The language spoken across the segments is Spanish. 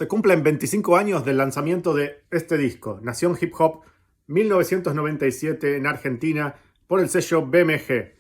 Se cumplen 25 años del lanzamiento de este disco, Nación Hip Hop 1997 en Argentina por el sello BMG.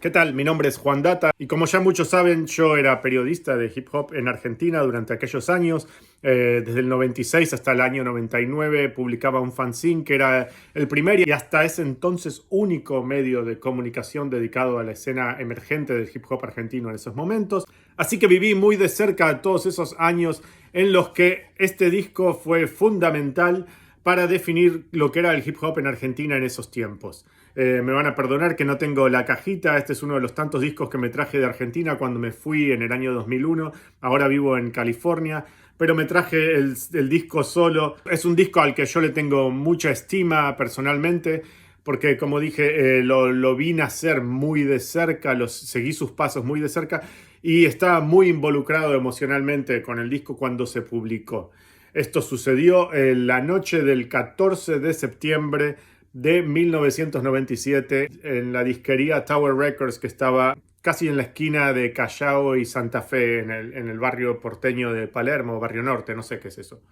¿Qué tal? Mi nombre es Juan Data y como ya muchos saben, yo era periodista de hip hop en Argentina durante aquellos años. Desde el 96 hasta el año 99 publicaba un fanzine que era el primer y hasta ese entonces único medio de comunicación dedicado a la escena emergente del hip hop argentino en esos momentos. Así que viví muy de cerca todos esos años en los que este disco fue fundamental para definir lo que era el hip hop en Argentina en esos tiempos. Me van a perdonar que no tengo la cajita. Este es uno de los tantos discos que me traje de Argentina cuando me fui en el año 2001. Ahora vivo en California, pero me traje el disco solo. Es un disco al que yo le tengo mucha estima personalmente, porque como dije, lo vi nacer muy de cerca, seguí sus pasos muy de cerca y estaba muy involucrado emocionalmente con el disco cuando se publicó. Esto sucedió la noche del 14 de septiembre de 1997 en la disquería Tower Records, que estaba casi en la esquina de Callao y Santa Fe, en el barrio porteño de Palermo, barrio norte, no sé qué es eso.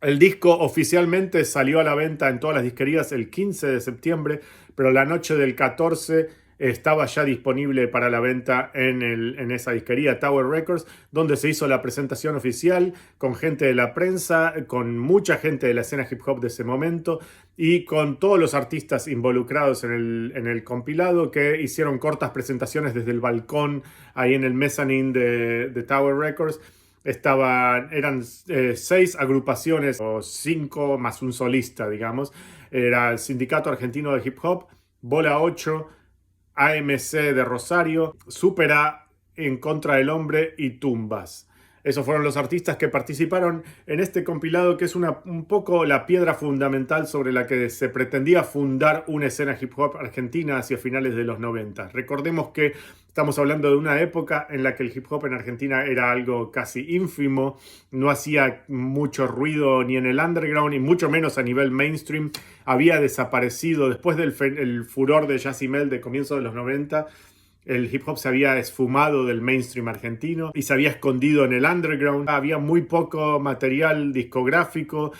El disco oficialmente salió a la venta en todas las disquerías el 15 de septiembre, pero la noche del 14 estaba ya disponible para la venta en esa disquería Tower Records, donde se hizo la presentación oficial con gente de la prensa, con mucha gente de la escena hip hop de ese momento y con todos los artistas involucrados en el compilado que hicieron cortas presentaciones desde el balcón ahí en el mezzanine de Tower Records. Eran 6 agrupaciones, o 5 más un solista, digamos. Era el Sindicato Argentino de Hip Hop, Bola 8, AMC de Rosario, Super A, En Contra del Hombre y Tumbas. Esos fueron los artistas que participaron en este compilado, que es un poco la piedra fundamental sobre la que se pretendía fundar una escena hip hop argentina hacia finales de los 90. Recordemos que estamos hablando de una época en la que el hip hop en Argentina era algo casi ínfimo, no hacía mucho ruido ni en el underground y mucho menos a nivel mainstream. Había desaparecido después del furor de Yacimel de comienzo de los 90. El hip hop se había esfumado del mainstream argentino y se había escondido en el underground. Había muy poco material discográfico,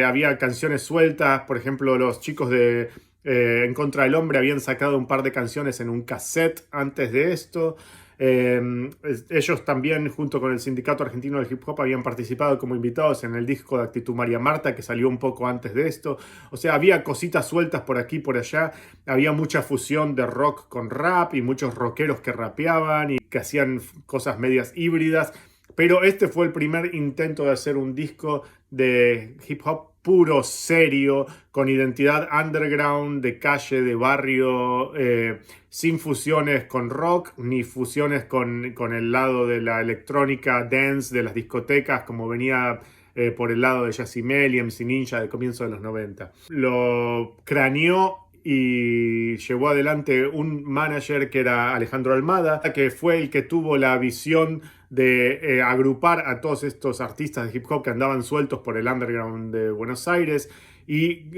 había canciones sueltas. Por ejemplo, los chicos de En Contra del Hombre habían sacado un par de canciones en un cassette antes de esto. Ellos también, junto con el Sindicato Argentino del Hip Hop, habían participado como invitados en el disco de Actitud María Marta, que salió un poco antes de esto. O sea, había cositas sueltas por aquí y por allá. Había mucha fusión de rock con rap y muchos rockeros que rapeaban y que hacían cosas medias híbridas. Pero este fue el primer intento de hacer un disco de hip hop puro, serio, con identidad underground, de calle, de barrio, sin fusiones con rock, ni fusiones con el lado de la electrónica dance de las discotecas, como venía por el lado de Yacimel y MC Ninja de comienzo de los 90. Lo craneó y llevó adelante un manager que era Alejandro Almada, que fue el que tuvo la visión de agrupar a todos estos artistas de hip hop que andaban sueltos por el underground de Buenos Aires y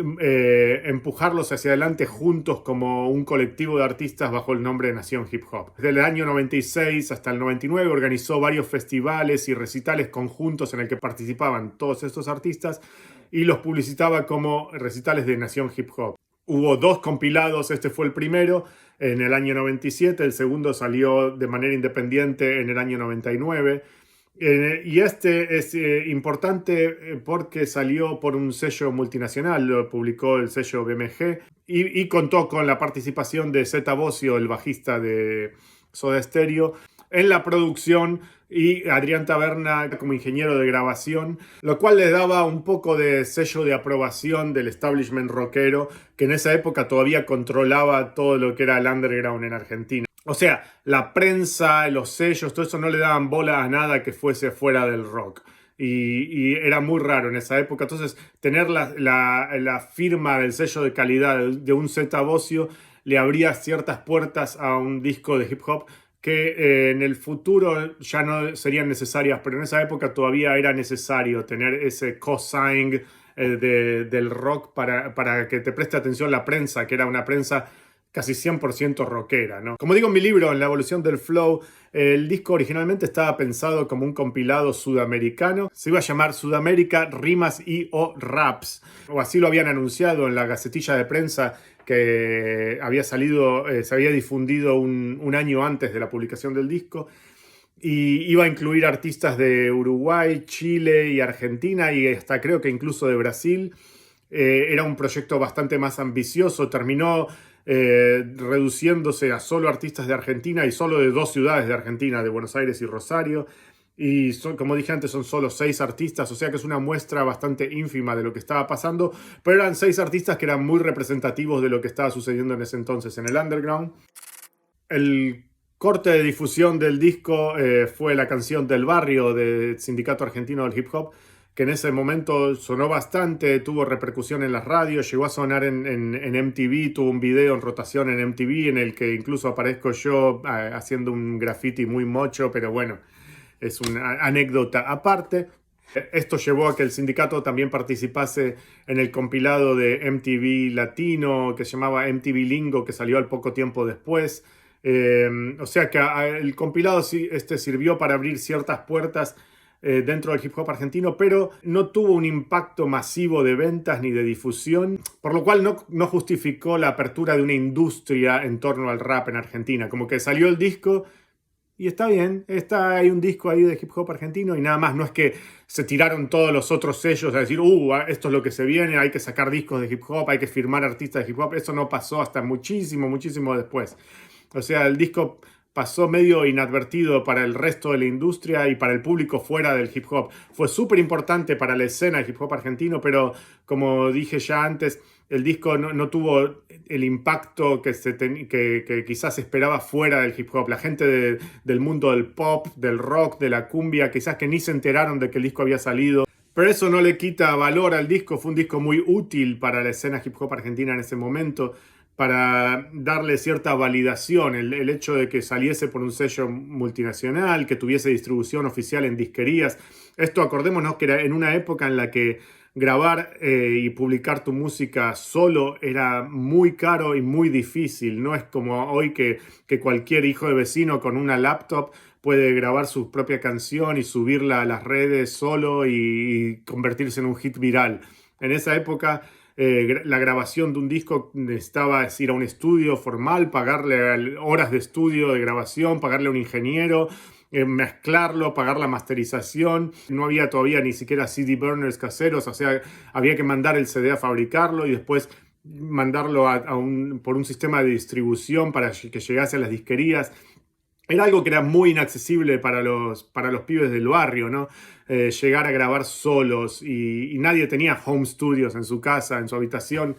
empujarlos hacia adelante juntos como un colectivo de artistas bajo el nombre de Nación Hip Hop. Desde el año 96 hasta el 99 organizó varios festivales y recitales conjuntos en el que participaban todos estos artistas y los publicitaba como recitales de Nación Hip Hop. Hubo 2 compilados, este fue el primero en el año 97, el segundo salió de manera independiente en el año 99. Y este es importante porque salió por un sello multinacional, lo publicó el sello BMG y contó con la participación de Zeta Bosio, el bajista de Soda Stereo, en la producción y Adrián Taberna como ingeniero de grabación, lo cual le daba un poco de sello de aprobación del establishment rockero que en esa época todavía controlaba todo lo que era el underground en Argentina. O sea, la prensa, los sellos, todo eso no le daban bola a nada que fuese fuera del rock. Y era muy raro en esa época. Entonces, tener la firma del sello de calidad de un Zeta Bosio le abría ciertas puertas a un disco de hip hop que en el futuro ya no serían necesarias, pero en esa época todavía era necesario tener ese cosign del rock para que te preste atención la prensa, que era una prensa casi 100% rockera, ¿no? Como digo en mi libro, En la evolución del flow, el disco originalmente estaba pensado como un compilado sudamericano. Se iba a llamar Sudamérica Rimas y o Raps, o así lo habían anunciado en la gacetilla de prensa que había salido, se había difundido un año antes de la publicación del disco. Y iba a incluir artistas de Uruguay, Chile y Argentina, y hasta creo que incluso de Brasil. Era un proyecto bastante más ambicioso. Terminó reduciéndose a solo artistas de Argentina y solo de 2 ciudades de Argentina, de Buenos Aires y Rosario. Y como dije antes, son solo 6 artistas, o sea que es una muestra bastante ínfima de lo que estaba pasando, pero eran 6 artistas que eran muy representativos de lo que estaba sucediendo en ese entonces en el underground. El corte de difusión del disco fue la canción Del Barrio del Sindicato Argentino del Hip Hop, que en ese momento sonó bastante, tuvo repercusión en las radios, llegó a sonar en MTV, tuvo un video en rotación en MTV en el que incluso aparezco yo haciendo un graffiti muy mocho, pero bueno, es una anécdota aparte. Esto llevó a que el sindicato también participase en el compilado de MTV Latino que se llamaba MTV Lingo, que salió al poco tiempo después. O sea que el compilado sirvió para abrir ciertas puertas dentro del hip hop argentino, pero no tuvo un impacto masivo de ventas ni de difusión, por lo cual no justificó la apertura de una industria en torno al rap en Argentina. Como que salió el disco y está bien, hay un disco ahí de hip hop argentino y nada más. No es que se tiraron todos los otros sellos a decir, esto es lo que se viene, hay que sacar discos de hip hop, hay que firmar artistas de hip hop. Eso no pasó hasta muchísimo, muchísimo después. O sea, el disco pasó medio inadvertido para el resto de la industria y para el público fuera del hip hop. Fue súper importante para la escena del hip hop argentino, pero como dije ya antes, el disco no tuvo el impacto que quizás esperaba fuera del hip hop. La gente del mundo del pop, del rock, de la cumbia, quizás que ni se enteraron de que el disco había salido. Pero eso no le quita valor al disco. Fue un disco muy útil para la escena hip hop argentina en ese momento, para darle cierta validación, el hecho de que saliese por un sello multinacional, que tuviese distribución oficial en disquerías. Esto, acordémonos que era en una época en la que grabar y publicar tu música solo era muy caro y muy difícil. No es como hoy que cualquier hijo de vecino con una laptop puede grabar su propia canción y subirla a las redes solo y convertirse en un hit viral. En esa época la grabación de un disco necesitaba ir a un estudio formal, pagarle horas de estudio de grabación, pagarle a un ingeniero, mezclarlo, pagar la masterización. No había todavía ni siquiera CD burners caseros, o sea, había que mandar el CD a fabricarlo y después mandarlo por un sistema de distribución para que llegase a las disquerías. Era algo que era muy inaccesible para los pibes del barrio, ¿no? Llegar a grabar solos y nadie tenía home studios en su casa, en su habitación.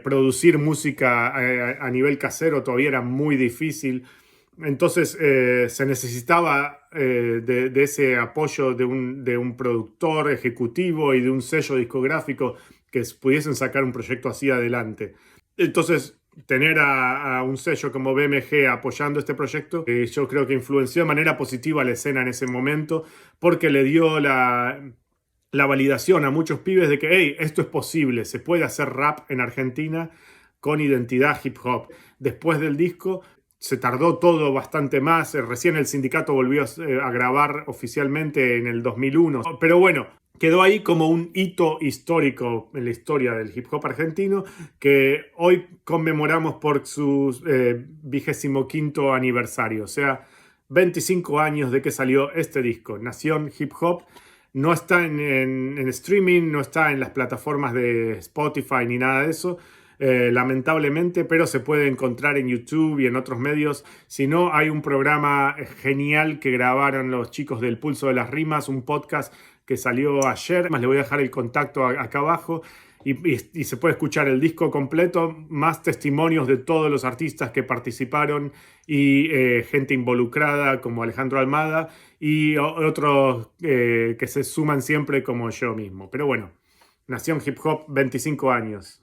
Producir música a nivel casero todavía era muy difícil. Entonces se necesitaba de ese apoyo de un productor ejecutivo y de un sello discográfico que pudiesen sacar un proyecto así adelante. Entonces, tener a un sello como BMG apoyando este proyecto, yo creo que influenció de manera positiva a la escena en ese momento, porque le dio la validación a muchos pibes de que, hey, esto es posible, se puede hacer rap en Argentina con identidad hip hop. Después del disco se tardó todo bastante más, recién el sindicato volvió a grabar oficialmente en el 2001, pero bueno, quedó ahí como un hito histórico en la historia del hip hop argentino que hoy conmemoramos por su 25º aniversario. O sea, 25 años de que salió este disco, Nación Hip Hop. No está en streaming, no está en las plataformas de Spotify ni nada de eso, lamentablemente, pero se puede encontrar en YouTube y en otros medios. Si no, hay un programa genial que grabaron los chicos del Pulso de las Rimas, un podcast que salió ayer, más le voy a dejar el contacto acá abajo y se puede escuchar el disco completo, más testimonios de todos los artistas que participaron y gente involucrada como Alejandro Almada y otros que se suman siempre como yo mismo. Pero bueno, Nación Hip Hop, 25 años.